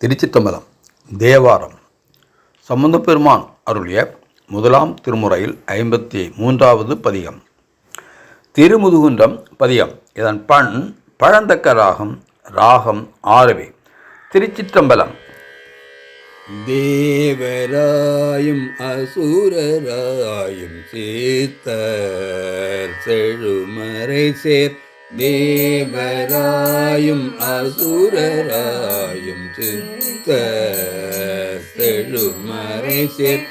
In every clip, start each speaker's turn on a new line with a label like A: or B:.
A: திருச்சிற்றம்பலம். தேவாரம். சம்பந்தப் பெருமான் அருளிய முதலாம் திருமுறையில் 53வது பதிகம். திருமுதுகுன்றம் பதிகம். இதன் பண் பழந்தக்க ராகம். ராகம் ஆரவி. திருச்சிற்றம்பலம்.
B: தேவராயும் அசுரராயும் சீத்தர் செழுமறை சேர் தேவராயும் அசுரராயும் சித்தர் செழுமறை சேர்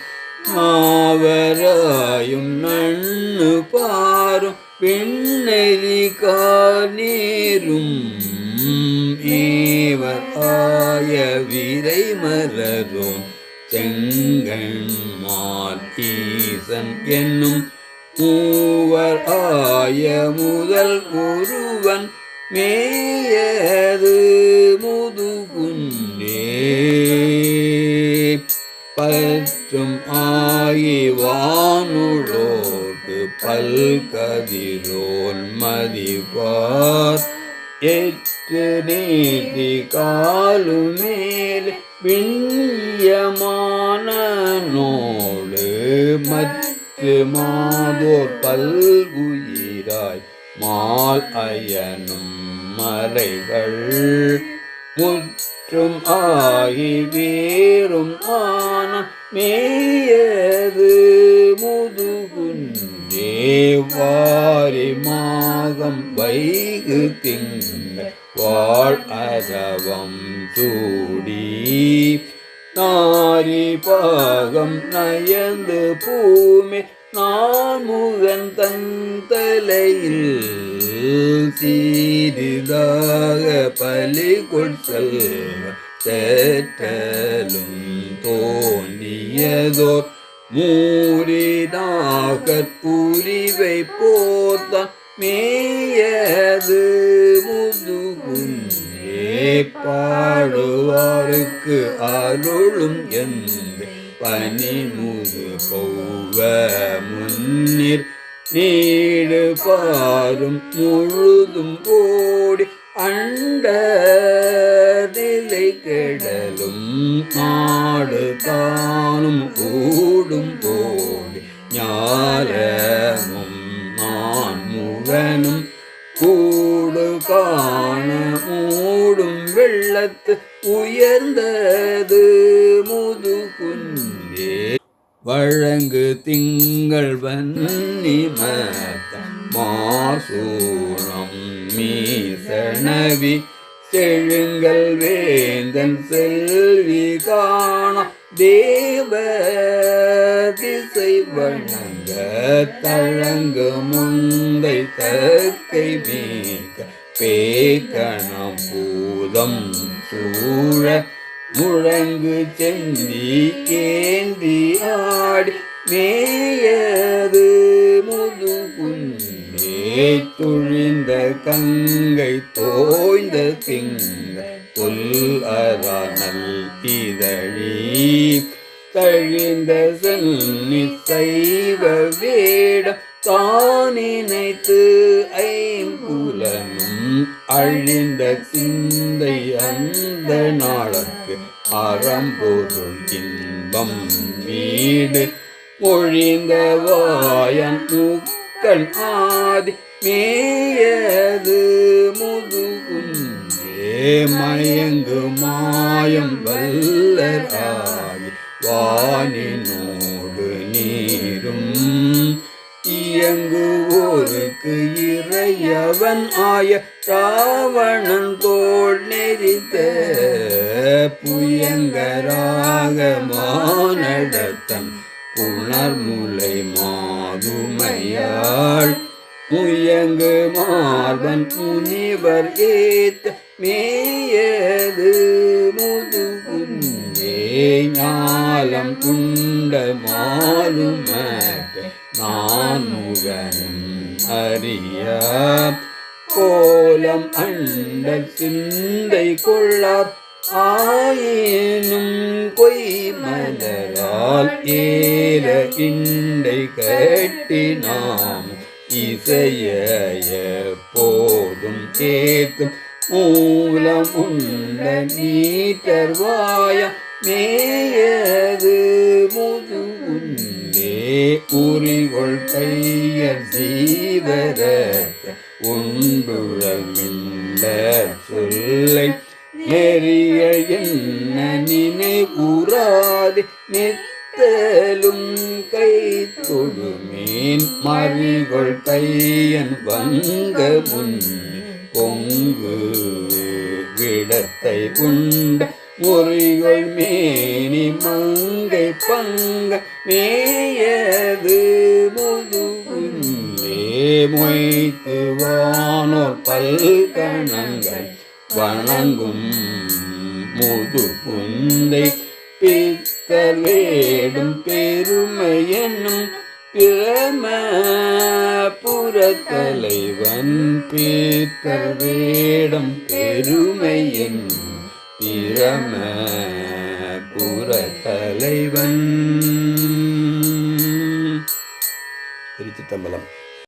B: மாவராயும் நண்ணு பாரும் பின்னெறி காநீரும் ஏவர் ஆய விரை மலரோன் செங்கண்மால் ஈசன் என்னும் மூவர் ஆய முதல் ஒருவன் மேயது முதுகுன்றே பற்றும் ஆயிவானுளோடு பல்கதிரோன் மதிவார் எட்டு நீதி காலு மேல் விண்யமான நோடு மற்ற மாதோர் பல்குயிராய் மால் அயனும் மலைகள் முற்றும் ஆகி வேறும் ஆன மேயது முதுகுன்றே வாரி மாகம் வைகு திங்கள் வாழ் அரவம் சூடி நாரி பாகம் நயந்து பூமி நான் முகன் தன் தலையில் சீரிதாக பலி கொட்டல் சேற்றலும் தோன்றியதோர் மூரிதாக புரிவை போர்த்தான் மேயது முதுகுன்றே பாடுவாருக்கு அருளும் எந்த பனிமுது பௌவ முன்னிற் நீடு பாரும் முழுதும் ஓடி அண்டதிலை கெடலும் நாடு தானும் கூடும் ஓடி ஞாலமும் நான் முகனும் கூடு காண மூடும் வெள்ளத்து உயர்ந்தது முதுகுன்றே வழங்கு திங்கள் வன்னி மத்தம் மாசூரம் மீசனவி செழுங்கள் வேந்தன் செல்வி காண தேவ திசை வணங்க தழங்கு முந்தை தக்கை மீக்க பேக்கணம் பூதம் சூழ முழங்கு செந்தி கேந்தி ஆடி மேயது முதுகுன்றே துழிந்த கங்கை தோய்ந்த திங்க தொல் அரணல் இதழி தழிந்த சென்னி சைவ வேடம் தானினைத்து ஐம்புலனும் அழிந்த சிந்தை அந்த நாளுக்கு அறம்பொருள் இன்பம் வீடு ஒழிந்த வாயன் முக்கண் ஆதி மேயது முதுகுன்றே மயங்கு மாயம் வல்லராகி வானினோடு நீரும் இயங்குவோருக்கு இறையவன் ஆய ராவணன் தோள் நெறித்த புயங்கராக மானடத்தன் புணர்முலை மாதுமையாள் முயங்கு மார்பன் முனிவர் ஏத்த மேயது முதுகுன்றே ஞாலம் உண்ட மாலுமற்ற நான் முகனும் அறிய கோலம் அண்ட சிந்தை கொள்ளார் ஆயினும் கொய் மலரால் ஏல இண்டை கட்டினாம் இசைய போதும் கேட்கும் மூலம் உள்ள நீட்டர்வாய மேயது முதுகுந்தே உரிகொள் கையர் ஜீவரத்த உண்டுழமில்ல சொல்லை நெறியல் என்ன நினைவுறாது நித்தலும் கை தொழுமேன் மறிகொள் கையன் வங்க முன் பொங்கு விடத்தை உண்ட முறிகொள் மேனி மங்கை பங்க மேயது முதுகுந்தே மொய்த்து வானோர் பல்கணங்கள் வணங்கும் முதுகுந்தை பித்தர் வேடும் பெருமை என்னும் பிரம புறத்தலைவன் பித்தர் வேடம் பெருமை என்னும் பிரம புறத்தலைவன்.
A: திருச்சிற்றம்பலம்.